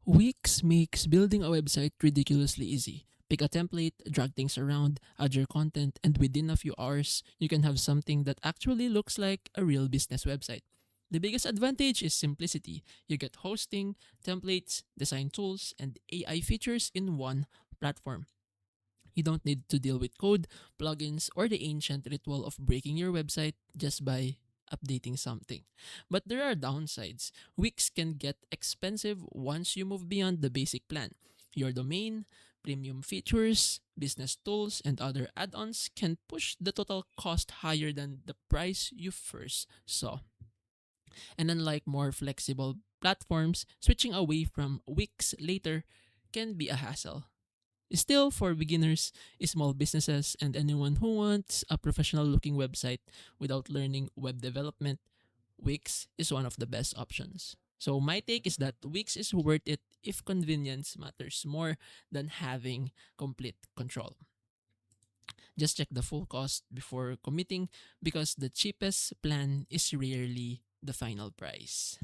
Wix makes building a website ridiculously easy. Pick a template, drag things around, add your content, and within a few hours, you can have something that actually looks like a real business website. The biggest advantage is simplicity. You get hosting, templates, design tools, and AI features in one platform. You don't need to deal with code, plugins, or the ancient ritual of breaking your website just by updating something. But there are downsides. Wix can get expensive once you move beyond the basic plan. Your domain, premium features, business tools, and other add ons can push the total cost higher than the price you first saw. And unlike more flexible platforms, switching away from Wix later can be a hassle. Still, for beginners, small businesses, and anyone who wants a professional looking website without learning web development, Wix is one of the best options. So, my take is that Wix is worth it if convenience matters more than having complete control. Just check the full cost before committing because the cheapest plan is rarely the final price.